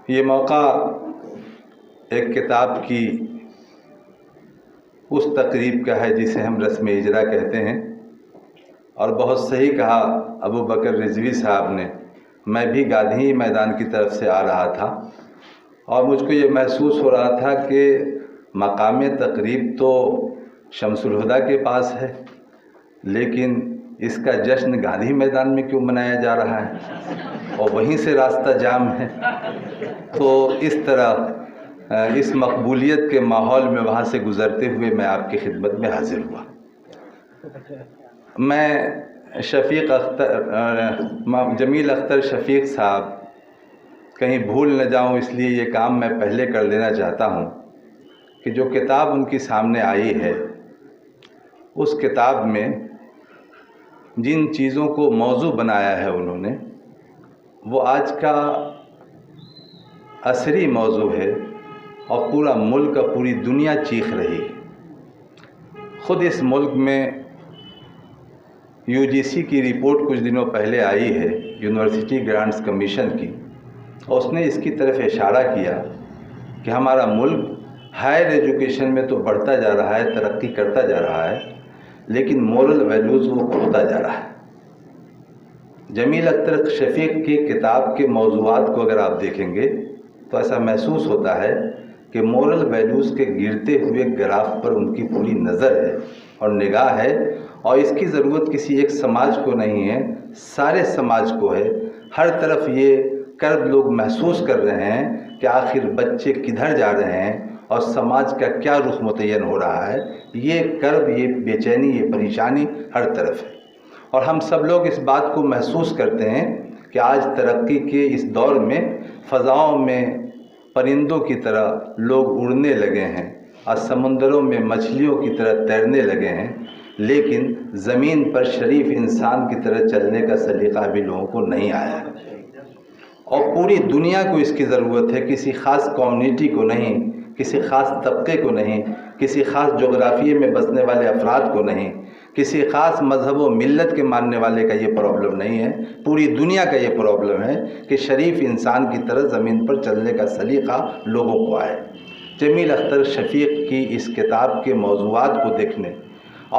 یہ موقع ایک کتاب کی اس تقریب کا ہے جسے ہم رسم اجرا کہتے ہیں، اور بہت صحیح کہا ابو بکر رضوی صاحب نے۔ میں بھی گادھی میدان کی طرف سے آ رہا تھا اور مجھ کو یہ محسوس ہو رہا تھا کہ مقام تقریب تو شمس الہدیٰ کے پاس ہے، لیکن اس کا جشن گاندھی میدان میں کیوں منایا جا رہا ہے اور وہیں سے راستہ جام ہے۔ تو اس طرح اس مقبولیت کے ماحول میں وہاں سے گزرتے ہوئے میں آپ کی خدمت میں حاضر ہوا۔ میں جمیل اختر شفیق صاحب کہیں بھول نہ جاؤں، اس لیے یہ کام میں پہلے کر لینا چاہتا ہوں کہ جو کتاب ان کی سامنے آئی ہے اس کتاب میں جن چیزوں کو موضوع بنایا ہے انہوں نے، وہ آج کا عصری موضوع ہے اور پورا ملک اور پوری دنیا چیخ رہی ہے۔ خود اس ملک میں UGC کی رپورٹ کچھ دنوں پہلے آئی ہے، یونیورسٹی گرانٹس کمیشن کی، اور اس نے اس کی طرف اشارہ کیا کہ ہمارا ملک ہائر ایجوکیشن میں تو بڑھتا جا رہا ہے، ترقی کرتا جا رہا ہے، لیکن مورل ویلیوز وہ کھوتا جا رہا ہے۔ جمیل اختر شفیق کی کتاب کے موضوعات کو اگر آپ دیکھیں گے تو ایسا محسوس ہوتا ہے کہ مورل ویلیوز کے گرتے ہوئے گراف پر ان کی پوری نظر ہے اور نگاہ ہے، اور اس کی ضرورت کسی ایک سماج کو نہیں ہے، سارے سماج کو ہے۔ ہر طرف یہ کرب لوگ محسوس کر رہے ہیں کہ آخر بچے کدھر جا رہے ہیں اور سماج کا کیا رخ متعین ہو رہا ہے۔ یہ کرب، یہ بے چینی، یہ پریشانی ہر طرف ہے، اور ہم سب لوگ اس بات کو محسوس کرتے ہیں کہ آج ترقی کے اس دور میں فضاؤں میں پرندوں کی طرح لوگ اڑنے لگے ہیں اور سمندروں میں مچھلیوں کی طرح تیرنے لگے ہیں، لیکن زمین پر شریف انسان کی طرح چلنے کا سلیقہ بھی لوگوں کو نہیں آیا ہے، اور پوری دنیا کو اس کی ضرورت ہے، کسی خاص کمیونٹی کو نہیں، کسی خاص طبقے کو نہیں، کسی خاص جغرافیے میں بسنے والے افراد کو نہیں، کسی خاص مذہب و ملت کے ماننے والے کا یہ پرابلم نہیں ہے، پوری دنیا کا یہ پرابلم ہے کہ شریف انسان کی طرح زمین پر چلنے کا سلیقہ لوگوں کو آئے۔ جمیل اختر شفیق کی اس کتاب کے موضوعات کو دیکھنے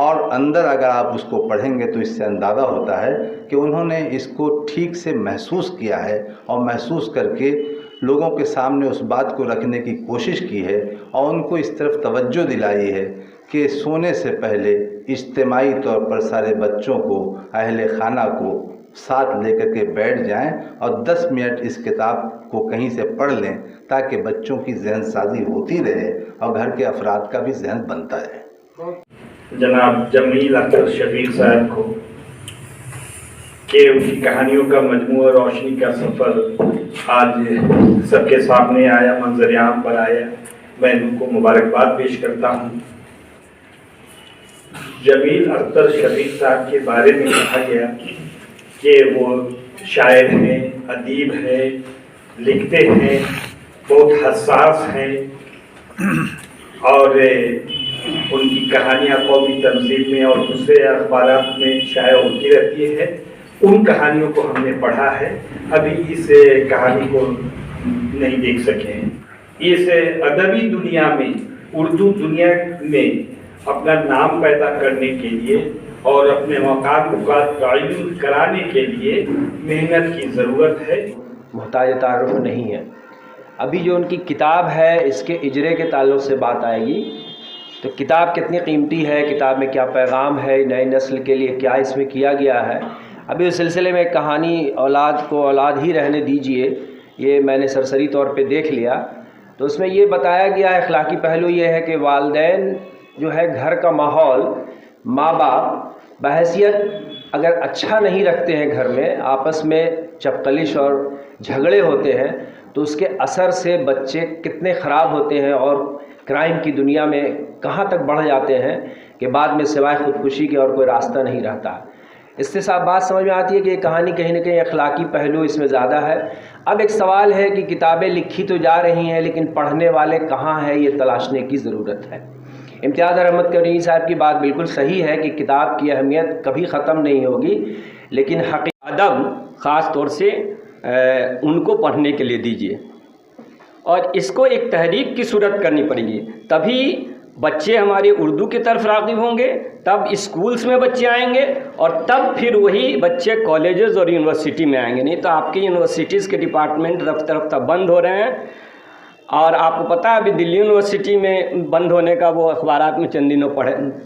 اور اندر اگر آپ اس کو پڑھیں گے تو اس سے اندازہ ہوتا ہے کہ انہوں نے اس کو ٹھیک سے محسوس کیا ہے، اور محسوس کر کے لوگوں کے سامنے اس بات کو رکھنے کی کوشش کی ہے، اور ان کو اس طرف توجہ دلائی ہے کہ سونے سے پہلے اجتماعی طور پر سارے بچوں کو، اہل خانہ کو ساتھ لے کر کے بیٹھ جائیں اور 10 منٹ اس کتاب کو کہیں سے پڑھ لیں، تاکہ بچوں کی ذہن سازی ہوتی رہے اور گھر کے افراد کا بھی ذہن بنتا رہے۔ جناب جمیل اختر شفیق صاحب کو کہ ان کی کہانیوں کا مجموعہ روشنی کا سفر آج سب کے سامنے آیا، منظر عام پر آیا، میں ان کو مبارکباد پیش کرتا ہوں۔ جمیل اختر شفیق صاحب کے بارے میں کہا گیا کہ وہ شاعر ہیں، ادیب ہیں، لکھتے ہیں، بہت حساس ہیں، اور ان کی کہانیاں قومی تنظیم میں اور دوسرے اخبارات میں شائع ہوتی رہتی ہے۔ ان کہانیوں کو ہم نے پڑھا ہے، ابھی اس کہانی کو نہیں دیکھ سکے ہیں۔ اس ادبی دنیا میں، اردو دنیا میں اپنا نام پیدا کرنے کے لیے اور اپنے مقام کو قائم کرانے کے لیے محنت کی ضرورت ہے۔ محتاج تعارف نہیں ہے۔ ابھی جو ان کی کتاب ہے اس کے اجرے کے تعلق سے بات آئے گی، تو کتاب کتنی قیمتی ہے، کتاب میں کیا پیغام ہے، نئی نسل کے لیے کیا اس میں کیا گیا ہے۔ ابھی اس سلسلے میں کہانی اولاد کو اولاد ہی رہنے دیجئے، یہ میں نے سرسری طور پہ دیکھ لیا، تو اس میں یہ بتایا گیا ہے، اخلاقی پہلو یہ ہے کہ والدین جو ہے گھر کا ماحول، ماں باپ بحیثیت اگر اچھا نہیں رکھتے ہیں، گھر میں آپس میں چپقلش اور جھگڑے ہوتے ہیں، تو اس کے اثر سے بچے کتنے خراب ہوتے ہیں اور کرائم کی دنیا میں کہاں تک بڑھ جاتے ہیں کہ بعد میں سوائے خودکشی کے اور کوئی راستہ نہیں رہتا۔ اس سے صاحب بات سمجھ میں آتی ہے کہ یہ کہانی کہیں نہ کہیں اخلاقی پہلو اس میں زیادہ ہے۔ اب ایک سوال ہے کہ کتابیں لکھی تو جا رہی ہیں، لیکن پڑھنے والے کہاں ہیں، یہ تلاشنے کی ضرورت ہے۔ امتیاز احمد کرنی صاحب کی بات بالکل صحیح ہے کہ کتاب کی اہمیت کبھی ختم نہیں ہوگی، لیکن ادب خاص طور سے ان کو پڑھنے کے لیے دیجیے۔ اور اس کو ایک تحریک کی صورت کرنی پڑے گی، تبھی بچے ہمارے اردو کی طرف راغب ہوں گے، تب اسکولس میں بچے آئیں گے، اور تب پھر وہی بچے کالجز اور یونیورسٹی میں آئیں گے۔ نہیں تو آپ کی یونیورسٹیز کے ڈپارٹمنٹ رفتہ رفتہ بند ہو رہے ہیں، اور آپ کو پتہ ہے ابھی دلی یونیورسٹی میں بند ہونے کا وہ اخبارات میں چند دنوں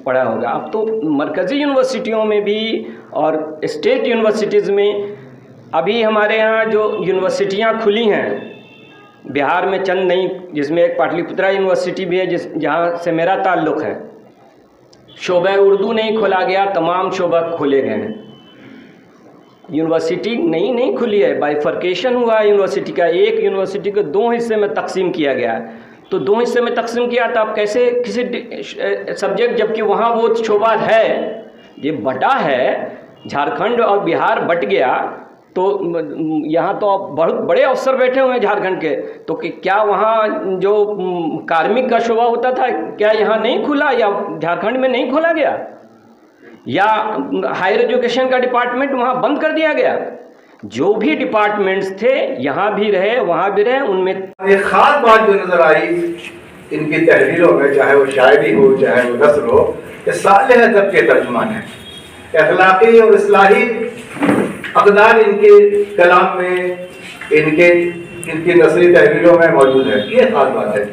پڑھا ہوگا۔ اب تو مرکزی یونیورسٹیوں میں بھی اور اسٹیٹ یونیورسٹیز میں ابھی ہمارے یہاں جو یونیورسٹیاں کھلی ہیں بہار میں چند نئی، جس میں ایک پاٹلی پترا یونیورسٹی بھی ہے جہاں سے میرا تعلق ہے، شعبہ اردو نہیں کھولا گیا، تمام شعبہ کھولے گئے ہیں۔ یونیورسٹی نہیں کھلی ہے، بائیفرکیشن ہوا ہے یونیورسٹی کا، ایک یونیورسٹی کو 2 حصے میں تقسیم کیا گیا ہے، تو 2 حصے میں تقسیم کیا تو آپ کیسے کسی سبجیکٹ، جبکہ وہاں وہ شعبہ ہے، یہ بٹا ہے، جھارکھنڈ اور بہار بٹ گیا، تو یہاں تو بہت بڑے افسر بیٹھے ہوئے ہیں جھارکھنڈ کے، تو کیا وہاں جو کارمک کا شعبہ ہوتا تھا کیا یہاں نہیں کھلا، یا جھارکھنڈ میں نہیں کھولا گیا، یا ہائر ایجوکیشن کا ڈپارٹمنٹ وہاں بند کر دیا گیا؟ جو بھی ڈپارٹمنٹس تھے یہاں بھی رہے وہاں بھی رہے، ان میں ایک خاص بات جو نظر آئی ان کی تحریروں میں، چاہے وہ شاعری ہو چاہے وہ نثر ہو، کہ صالح ادب کے ترجمان ہیں، اخلاقی اور اصلاحی اقدار ان کے کلام میں، ان کی نثری تحریروں میں موجود ہے۔ یہ خاص بات ہے۔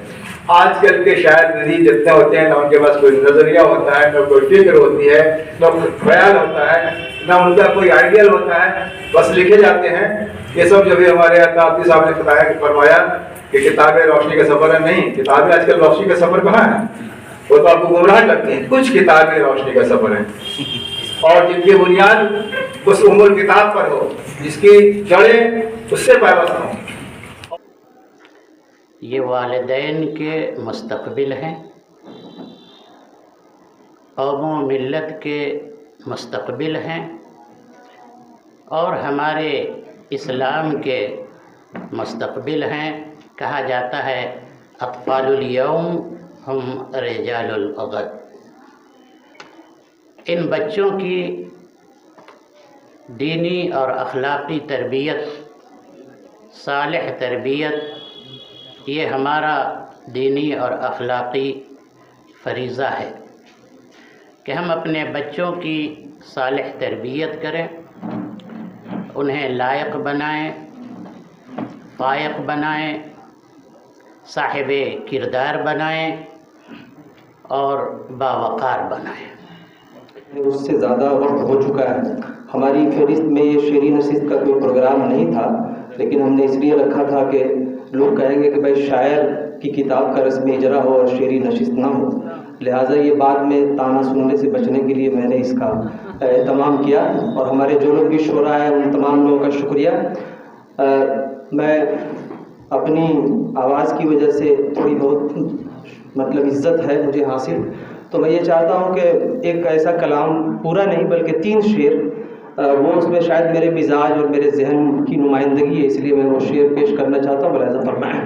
آج کل کے شاعر نظیر جتنے ہوتے ہیں، نہ ان کے پاس کوئی نظریہ ہوتا ہے، نہ کوئی فکر ہوتی ہے، نہ کوئی خیال ہوتا ہے، نہ ان کا کوئی آئیڈیل ہوتا ہے، بس لکھے جاتے ہیں۔ یہ سب جو بھی ہمارے عطاءالدین صاحب نے فرمایا کہ کتابیں روشنی کا سفر ہے، نہیں، کتابیں آج کل روشنی کا سفر کہاں ہے؟ وہ تو آپ کو گمراہ کرتے ہیں۔ کچھ کتابیں روشنی کا سفر ہیں، اور جن کی بنیاد اس ام الکتاب پر ہو، جس کی جڑیں اس سے پیوست ہوں۔ یہ والدین کے مستقبل ہیں، قوم و ملت کے مستقبل ہیں، اور ہمارے اسلام کے مستقبل ہیں۔ کہا جاتا ہے اطفال الیوم ہم رجال الغد۔ ان بچوں کی دینی اور اخلاقی تربیت، صالح تربیت، یہ ہمارا دینی اور اخلاقی فریضہ ہے کہ ہم اپنے بچوں کی صالح تربیت کریں، انہیں لائق بنائیں، فائق بنائیں، صاحب کردار بنائیں اور باوقار بنائیں۔ اس سے زیادہ وقت ہو چکا ہے۔ ہماری فہرست میں یہ شعری نشست کا کوئی پروگرام نہیں تھا، لیکن ہم نے اس لیے رکھا تھا کہ لوگ کہیں گے کہ بھائی شاعر کی کتاب کا رسمی اجرا ہو اور شعری نشست نہ ہو، لہٰذا یہ بعد میں تانا سننے سے بچنے کے لیے میں نے اس کا اہتمام کیا، اور ہمارے جو لوگ بھی شعراء ہیں ان تمام لوگوں کا شکریہ۔ میں اپنی آواز کی وجہ سے تھوڑی بہت عزت ہے مجھے حاصل، تو میں یہ چاہتا ہوں کہ ایک ایسا کلام، پورا نہیں بلکہ 3 شعر، وہ اس میں شاید میرے مزاج اور میرے ذہن کی نمائندگی ہے، اس لیے میں وہ شعر پیش کرنا چاہتا ہوں، ملاحظہ فرمائیں۔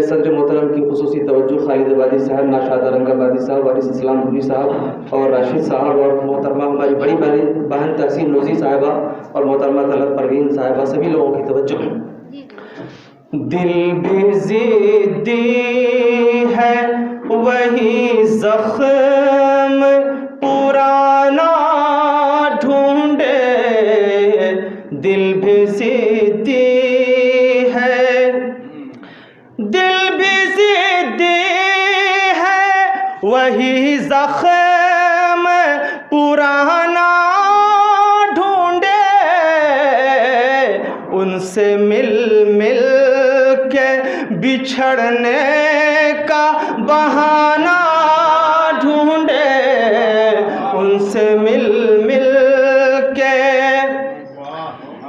صدر محترم کی خصوصی توجہ خالد آبادی صاحب، ناشاد رنگ آبادی صاحب، وارث اسلام حوری صاحب اور راشد صاحب، اور محترمہ ہماری بڑی بہن تحسین نوزی صاحبہ اور محترمہ طلعت پروین صاحبہ، سبھی لوگوں کی توجہ۔ دل بھی ضدی ہے وہی زخم پرانا ڈھونڈے، دل بھی ضدی ہے، دل بھی ضدی ہے وہی زخم پرانا ڈھونڈے، ان سے مل مل کے بچھڑنے کا بہانہ ڈھونڈے، ان سے مل مل کے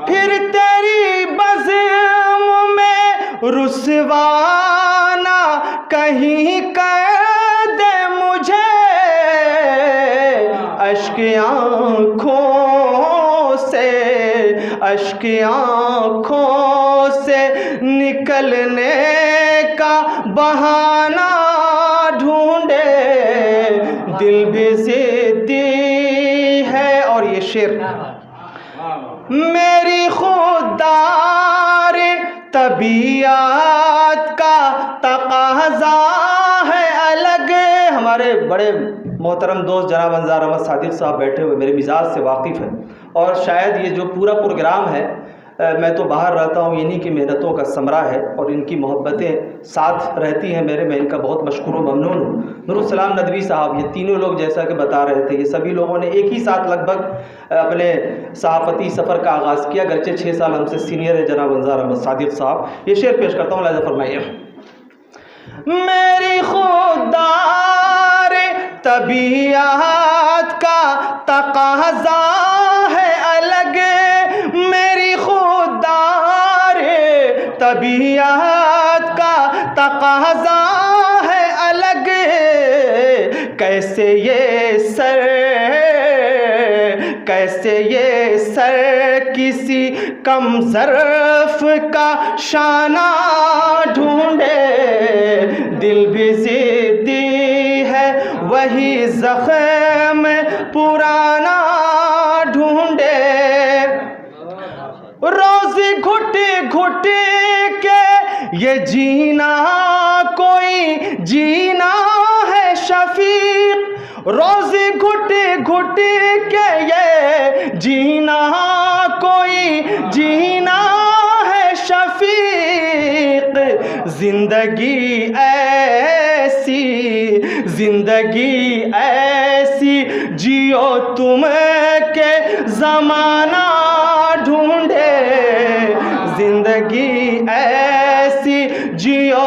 پھر تیری بزم میں رسوانا کہیں کر دے مجھے، اشک آنکھوں سے نکلنے کا بہانہ ڈھونڈے، دل بھی ضدی ہے۔ اور یہ شعر میری خوددار طبیعت کا تقاضا ہے الگ. ہمارے بڑے محترم دوست جناب انظار احمد صادق صاحب بیٹھے ہوئے میرے مزاج سے واقف ہیں، اور شاید یہ جو پورا پروگرام ہے میں تو باہر رہتا ہوں، انہی کی محنتوں کا ثمرہ ہے اور ان کی محبتیں ساتھ رہتی ہیں میرے. میں ان کا بہت مشکور و ممنون ہوں. نور السلام ندوی صاحب، یہ تینوں لوگ جیسا کہ بتا رہے تھے، یہ سبھی لوگوں نے ایک ہی ساتھ لگ بھگ اپنے صحافتی سفر کا آغاز کیا، گرچہ 6 سال ہم سے سینئر ہے جناب انظار احمد صادق صاحب. یہ شعر پیش کرتا ہوں، لہذا فرمائیے. میری خوددار طبیعت کا تقاضا ہے الگ، میری خوددار طبیعت کا تقاضا ہے الگ. کیسے یہ سر کسی کم ظرف کا شانہ ڈھونڈے، دل بھی ضدی ہے وہی زخم پرانا ڈھونڈے. روز گھٹ گھٹ کے یہ جینا کوئی جینا ہے شفیق، روز گھٹ گھٹ کے یہ جینا کوئی جینا ہے شفیق. زندگی ایسی جیو تم کے زمانہ ڈھونڈے، زندگی ایسی جیو